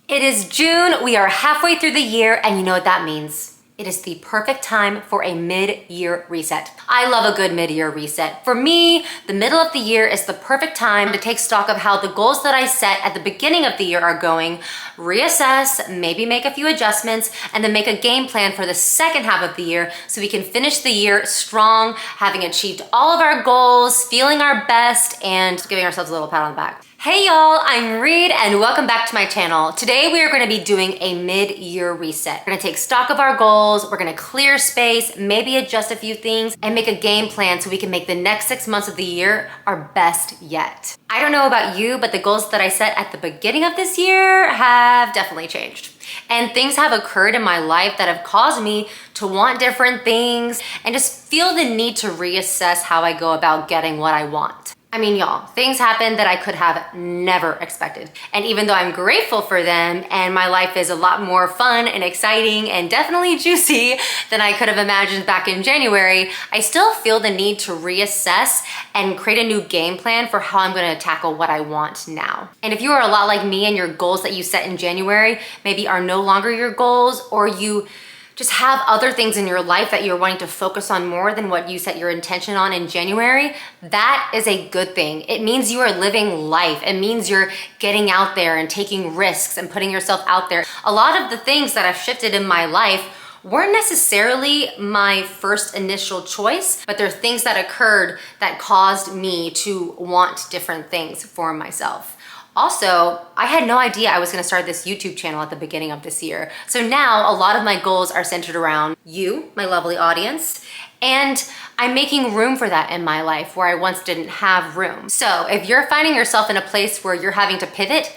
It is June, we are halfway through the year, and you know what that means. It is the perfect time for a mid-year reset. I love a good mid-year reset. For me, the middle of the year is the perfect time to take stock of how the goals that I set at the beginning of the year are going, reassess, maybe make a few adjustments, and then make a game plan for the second half of the year so we can finish the year strong, having achieved all of our goals, feeling our best, and giving ourselves a little pat on the back. Hey y'all, I'm Reed and welcome back to my channel. Today we are going to be doing a mid-year reset. We're going to take stock of our goals, we're going to clear space, maybe adjust a few things, and make a game plan so we can make the next 6 months of the year our best yet. I don't know about you, but the goals that I set at the beginning of this year have definitely changed. And things have occurred in my life that have caused me to want different things and just feel the need to reassess how I go about getting what I want. I mean, y'all, things happen that I could have never expected. And even though I'm grateful for them and my life is a lot more fun and exciting and definitely juicy than I could have imagined back in January, I still feel the need to reassess and create a new game plan for how I'm gonna tackle what I want now. And if you are a lot like me and your goals that you set in January maybe are no longer your goals, or you just have other things in your life that you're wanting to focus on more than what you set your intention on in January, that is a good thing. It means you are living life. It means you're getting out there and taking risks and putting yourself out there. A lot of the things that have shifted in my life weren't necessarily my first initial choice, but they're things that occurred that caused me to want different things for myself. Also, I had no idea I was gonna start this YouTube channel at the beginning of this year. So now a lot of my goals are centered around you, my lovely audience, and I'm making room for that in my life where I once didn't have room. So if you're finding yourself in a place where you're having to pivot,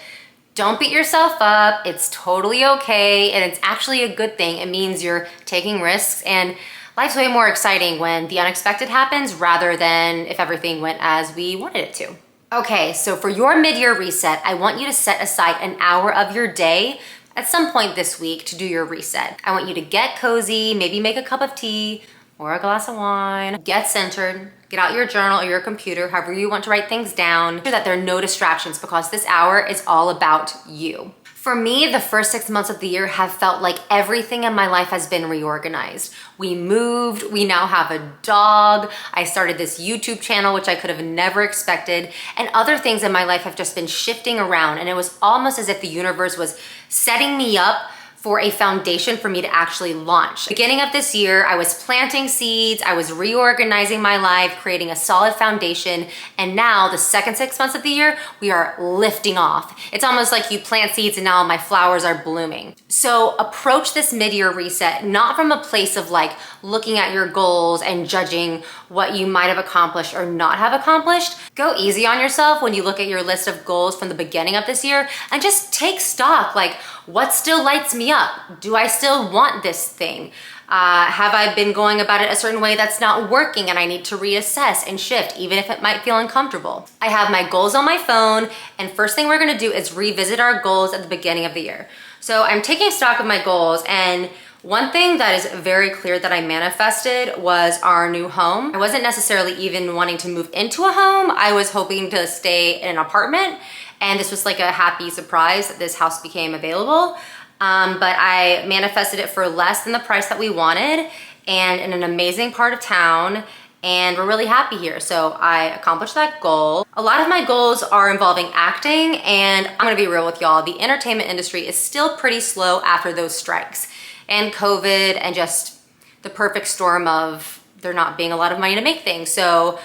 don't beat yourself up. It's totally okay, and it's actually a good thing. It means you're taking risks, and life's way more exciting when the unexpected happens rather than if everything went as we wanted it to. Okay, so for your mid-year reset, I want you to set aside an hour of your day at some point this week to do your reset. I want you to get cozy, maybe make a cup of tea or a glass of wine, get centered, get out your journal or your computer, however you want to write things down, so that there are no distractions because this hour is all about you. For me, the first 6 months of the year have felt like everything in my life has been reorganized. We moved, we now have a dog, I started this YouTube channel, which I could have never expected, and other things in my life have just been shifting around, and it was almost as if the universe was setting me up for a foundation for me to actually launch. Beginning of this year, I was planting seeds, I was reorganizing my life, creating a solid foundation, and now the second 6 months of the year, we are lifting off. It's almost like you plant seeds and now my flowers are blooming. So approach this mid-year reset, not from a place of like looking at your goals and judging what you might have accomplished or not have accomplished. Go easy on yourself when you look at your list of goals from the beginning of this year and just take stock, like, what still lights me up? Do I still want this thing? Have I been going about it a certain way that's not working and I need to reassess and shift, even if it might feel uncomfortable? I have my goals on my phone, and first thing we're gonna do is revisit our goals at the beginning of the year. So I'm taking stock of my goals, and one thing that is very clear that I manifested was our new home. I wasn't necessarily even wanting to move into a home. I was hoping to stay in an apartment, and this was like a happy surprise that this house became available. But I manifested it for less than the price that we wanted and in an amazing part of town, and we're really happy here. So I accomplished that goal. A lot of my goals are involving acting, and I'm gonna be real with y'all, the entertainment industry is still pretty slow after those strikes and COVID and just the perfect storm of there not being a lot of money to make things. So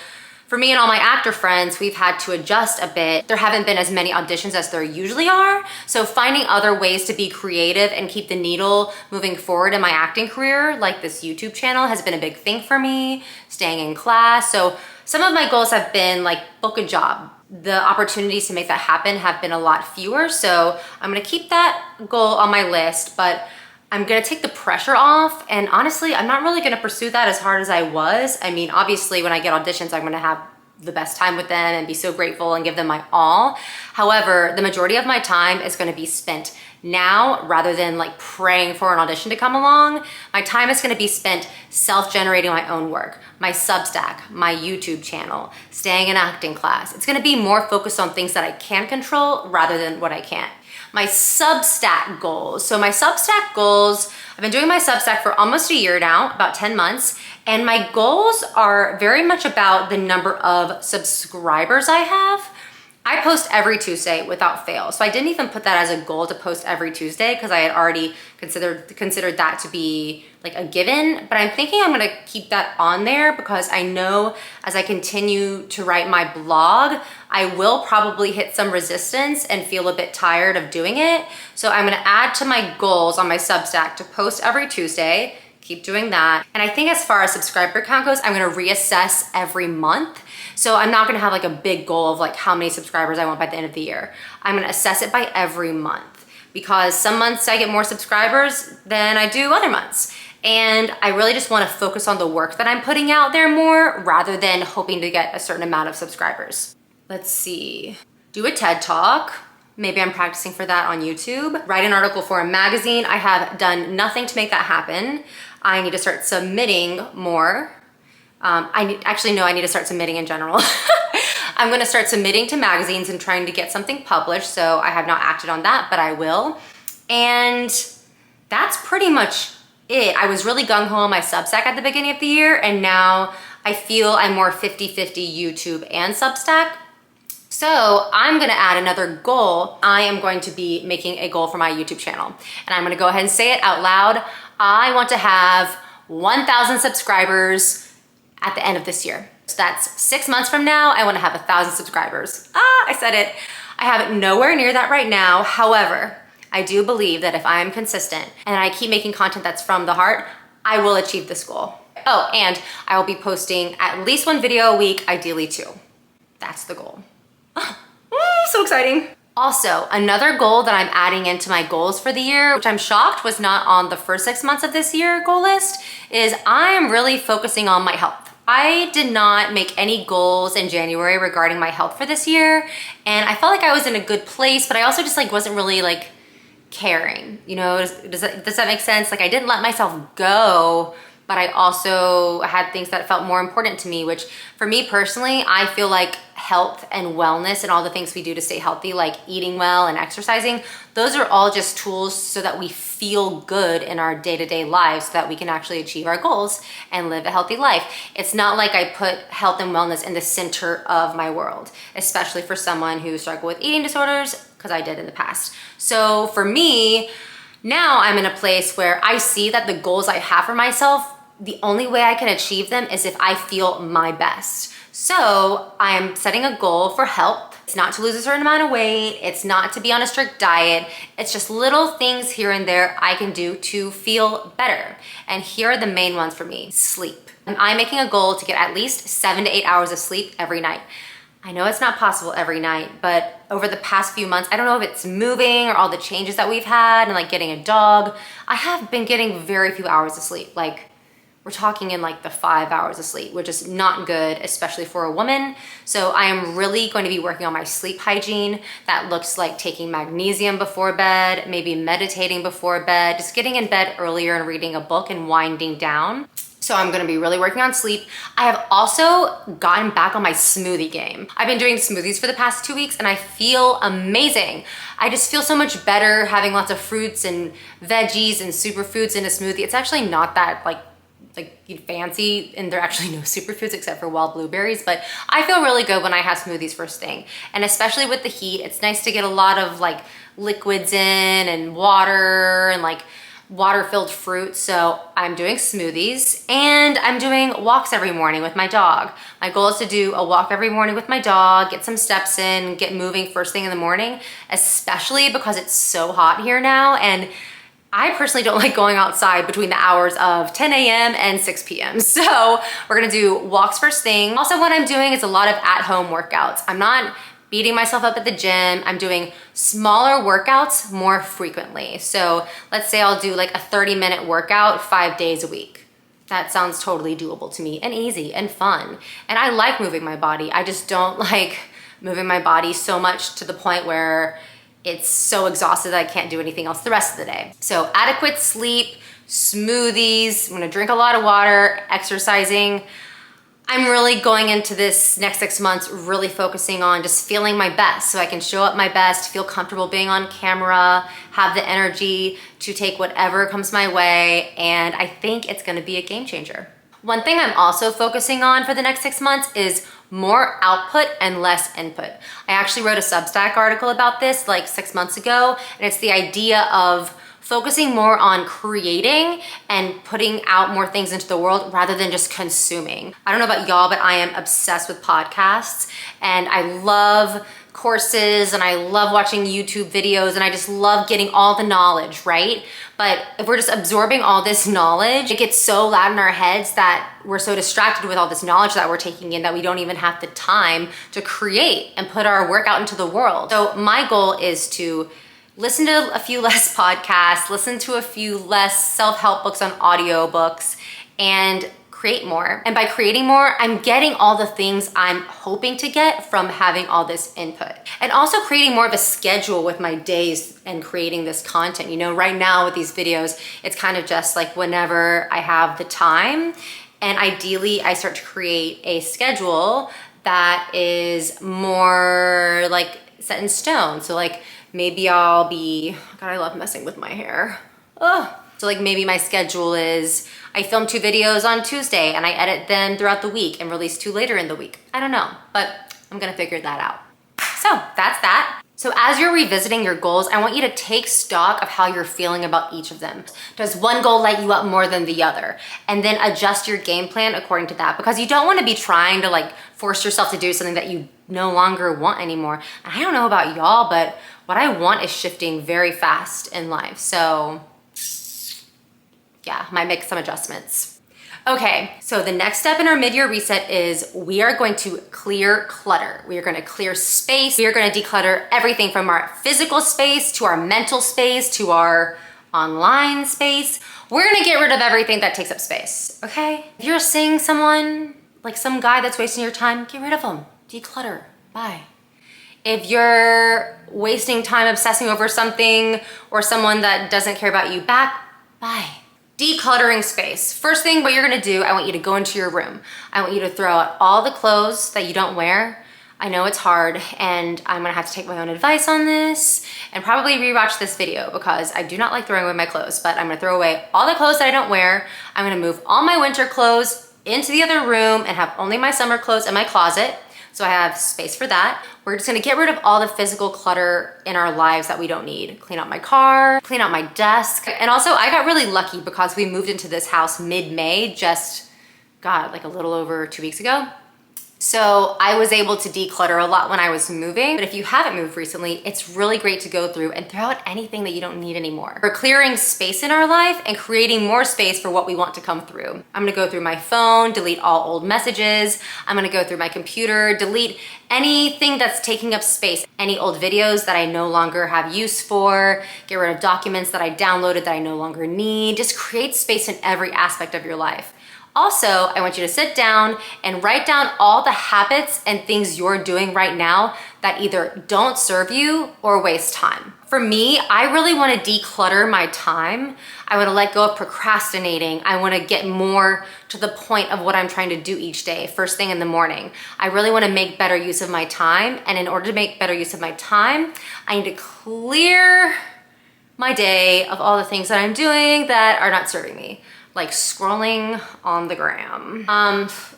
for me and all my actor friends, we've had to adjust a bit. There haven't been as many auditions as there usually are. So finding other ways to be creative and keep the needle moving forward in my acting career, like this YouTube channel, has been a big thing for me, staying in class. So some of my goals have been like book a job. The opportunities to make that happen have been a lot fewer. So I'm gonna keep that goal on my list, but I'm gonna take the pressure off, and honestly, I'm not really gonna pursue that as hard as I was. I mean, obviously when I get auditions, I'm gonna have the best time with them and be so grateful and give them my all. However, the majority of my time is gonna be spent now rather than like praying for an audition to come along. My time is gonna be spent self-generating my own work, my Substack, my YouTube channel, staying in acting class. It's gonna be more focused on things that I can control rather than what I can't. my Substack goals. So my Substack goals, I've been doing my Substack for almost a year now, about 10 months. And my goals are very much about the number of subscribers I have. I post every Tuesday without fail. So I didn't even put that as a goal to post every Tuesday because I had already considered that to be like a given. But I'm thinking I'm gonna keep that on there because I know as I continue to write my blog, I will probably hit some resistance and feel a bit tired of doing it. So I'm gonna add to my goals on my Substack to post every Tuesday, keep doing that. And I think as far as subscriber count goes, I'm gonna reassess every month. So I'm not gonna have like a big goal of like how many subscribers I want by the end of the year. I'm gonna assess it by every month because some months I get more subscribers than I do other months. And I really just wanna focus on the work that I'm putting out there more rather than hoping to get a certain amount of subscribers. Let's see, do a TED Talk. Maybe I'm practicing for that on YouTube. Write an article for a magazine. I have done nothing to make that happen. I need to start submitting more. I need to start submitting in general. I'm gonna start submitting to magazines and trying to get something published, so I have not acted on that, but I will. And that's pretty much it. I was really gung-ho on my Substack at the beginning of the year, and now I feel I'm more 50-50 YouTube and Substack. So I'm gonna add another goal. I am going to be making a goal for my YouTube channel, and I'm gonna go ahead and say it out loud. I want to have 1,000 subscribers at the end of this year. So that's 6 months from now, I wanna have 1,000 subscribers. I said it. I have nowhere near that right now. However, I do believe that if I am consistent and I keep making content that's from the heart, I will achieve this goal. Oh, and I will be posting at least 1 video a week, ideally 2. That's the goal. So exciting. Also, another goal that I'm adding into my goals for the year, which I'm shocked was not on the first 6 months of this year goal list, is I am really focusing on my health. I did not make any goals in January regarding my health for this year, and I felt like I was in a good place, but I also just like wasn't really like caring, you know? Does that make sense? Like I didn't let myself go, but I also had things that felt more important to me, which for me personally, I feel like health and wellness and all the things we do to stay healthy, like eating well and exercising, those are all just tools so that we feel good in our day-to-day lives so that we can actually achieve our goals and live a healthy life. It's not like I put health and wellness in the center of my world, especially for someone who struggled with eating disorders, because I did in the past. So for me, now I'm in a place where I see that the goals I have for myself, the only way I can achieve them is if I feel my best. So I'm setting a goal for health. It's not to lose a certain amount of weight. It's not to be on a strict diet. It's just little things here and there I can do to feel better. And here are the main ones for me. Sleep. I'm making a goal to get at least 7 to 8 hours of sleep every night. I know it's not possible every night, but over the past few months, I don't know if it's moving or all the changes that we've had and like getting a dog, I have been getting very few hours of sleep. Like we're talking in like the 5 hours of sleep, which is not good, especially for a woman. So I am really going to be working on my sleep hygiene. That looks like taking magnesium before bed, maybe meditating before bed, just getting in bed earlier and reading a book and winding down. So I'm gonna be really working on sleep. I have also gotten back on my smoothie game. I've been doing smoothies for the past 2 weeks and I feel amazing. I just feel so much better having lots of fruits and veggies and superfoods in a smoothie. It's actually not that like fancy, and there are actually no superfoods except for wild blueberries, but I feel really good when I have smoothies first thing. And especially with the heat, it's nice to get a lot of like liquids in and water and like water-filled fruit. So I'm doing smoothies and I'm doing walks every morning with my dog. My goal is to do a walk every morning with my dog, get some steps in, get moving first thing in the morning, especially because it's so hot here now. And I personally don't like going outside between the hours of 10 a.m. and 6 p.m. So we're gonna do walks first thing. Also, what I'm doing is a lot of at-home workouts. I'm not beating myself up at the gym. I'm doing smaller workouts more frequently. So let's say I'll do like a 30-minute workout 5 days a week. That sounds totally doable to me and easy and fun. And I like moving my body. I just don't like moving my body so much to the point where it's so exhausted that I can't do anything else the rest of the day. So adequate sleep, smoothies, I'm gonna drink a lot of water, exercising. I'm really going into this next 6 months really focusing on just feeling my best so I can show up my best, feel comfortable being on camera, have the energy to take whatever comes my way, and I think it's gonna be a game changer. One thing I'm also focusing on for the next 6 months is more output and less input. I actually wrote a Substack article about this like 6 months ago, and it's the idea of focusing more on creating and putting out more things into the world rather than just consuming. I don't know about y'all, but I am obsessed with podcasts, and I love courses and I love watching YouTube videos, and I just love getting all the knowledge, right? But if we're just absorbing all this knowledge, it gets so loud in our heads that we're so distracted with all this knowledge that we're taking in that we don't even have the time to create and put our work out into the world. So my goal is to listen to a few less podcasts, listen to a few less self-help books on audiobooks, and create more. And by creating more, I'm getting all the things I'm hoping to get from having all this input. And also creating more of a schedule with my days and creating this content. You know, right now with these videos, it's kind of just like whenever I have the time. And ideally, I start to create a schedule that is more like set in stone. So like, maybe I'll be, God, I love messing with my hair. Ugh. So like maybe my schedule is, I film 2 videos on Tuesday and I edit them throughout the week and release 2 later in the week. I don't know, but I'm gonna figure that out. So that's that. So as you're revisiting your goals, I want you to take stock of how you're feeling about each of them. Does one goal light you up more than the other? And then adjust your game plan according to that, because you don't want to be trying to like force yourself to do something that you no longer want anymore. And I don't know about y'all, but what I want is shifting very fast in life. So yeah, might make some adjustments. Okay, so the next step in our mid-year reset is we are going to clear clutter. We are gonna clear space. We are gonna declutter everything from our physical space to our mental space to our online space. We're gonna get rid of everything that takes up space, okay? If you're seeing someone, like some guy that's wasting your time, get rid of them. Declutter, bye. If you're wasting time obsessing over something or someone that doesn't care about you back, bye. Decluttering space. First thing what you're gonna do, I want you to go into your room. I want you to throw out all the clothes that you don't wear. I know it's hard, and I'm gonna have to take my own advice on this and probably rewatch this video because I do not like throwing away my clothes, but I'm gonna throw away all the clothes that I don't wear. I'm gonna move all my winter clothes into the other room and have only my summer clothes in my closet. So I have space for that. We're just gonna get rid of all the physical clutter in our lives that we don't need. Clean out my car, clean out my desk. And also I got really lucky because we moved into this house mid-May, just, God, like a little over 2 weeks ago. So I was able to declutter a lot when I was moving, but if you haven't moved recently, it's really great to go through and throw out anything that you don't need anymore. We're clearing space in our life and creating more space for what we want to come through. I'm gonna go through my phone, delete all old messages. I'm gonna go through my computer, delete anything that's taking up space, any old videos that I no longer have use for, get rid of documents that I downloaded that I no longer need. Just create space in every aspect of your life. Also, I want you to sit down and write down all the habits and things you're doing right now that either don't serve you or waste time. For me, I really want to declutter my time. I want to let go of procrastinating. I want to get more to the point of what I'm trying to do each day, first thing in the morning. I really want to make better use of my time. And in order to make better use of my time, I need to clear my day of all the things that I'm doing that are not serving me, like scrolling on the gram.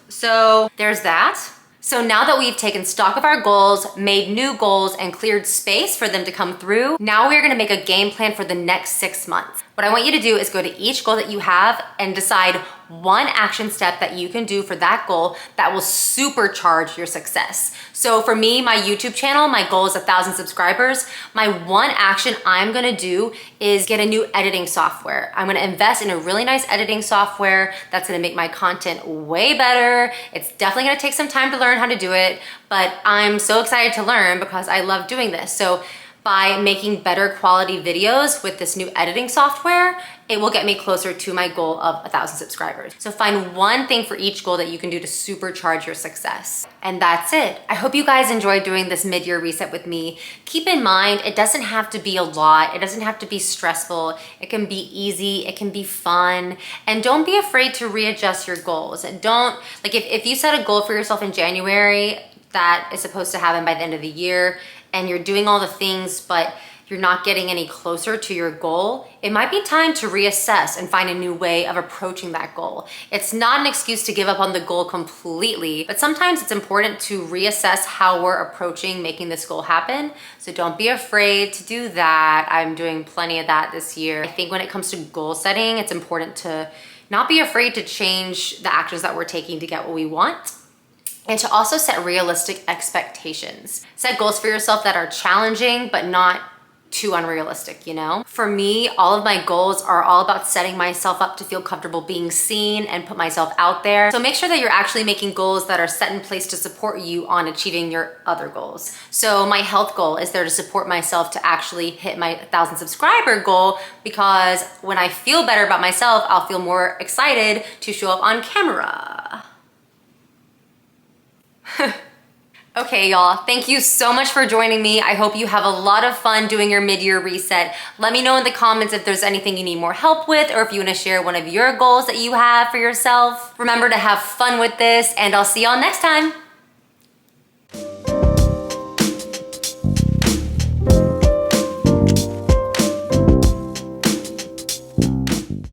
So there's that. So now that we've taken stock of our goals, made new goals, and cleared space for them to come through, now we're gonna make a game plan for the next 6 months. What I want you to do is go to each goal that you have and decide one action step that you can do for that goal that will supercharge your success. So for me, my YouTube channel, my goal is 1,000 subscribers. My one action I'm gonna do is get a new editing software. I'm gonna invest in a really nice editing software that's gonna make my content way better. It's definitely gonna take some time to learn how to do it, but I'm so excited to learn because I love doing this. So by making better quality videos with this new editing software, it will get me closer to my goal of 1,000 subscribers. So find one thing for each goal that you can do to supercharge your success. And that's it. I hope you guys enjoyed doing this mid-year reset with me. Keep in mind, it doesn't have to be a lot. It doesn't have to be stressful. It can be easy. It can be fun. And don't be afraid to readjust your goals. And don't, like if you set a goal for yourself in January that is supposed to happen by the end of the year, and you're doing all the things, but you're not getting any closer to your goal, it might be time to reassess and find a new way of approaching that goal. It's not an excuse to give up on the goal completely, but sometimes it's important to reassess how we're approaching making this goal happen. So don't be afraid to do that. I'm doing plenty of that this year. I think when it comes to goal setting, it's important to not be afraid to change the actions that we're taking to get what we want. And to also set realistic expectations. Set goals for yourself that are challenging, but not too unrealistic, you know? For me, all of my goals are all about setting myself up to feel comfortable being seen and put myself out there. So make sure that you're actually making goals that are set in place to support you on achieving your other goals. So my health goal is there to support myself to actually hit my 1,000 subscriber goal, because when I feel better about myself, I'll feel more excited to show up on camera. Okay, y'all, thank you so much for joining me. I hope you have a lot of fun doing your mid-year reset. Let me know in the comments if there's anything you need more help with, or if you want to share one of your goals that you have for yourself. Remember to have fun with this, and I'll see y'all next time.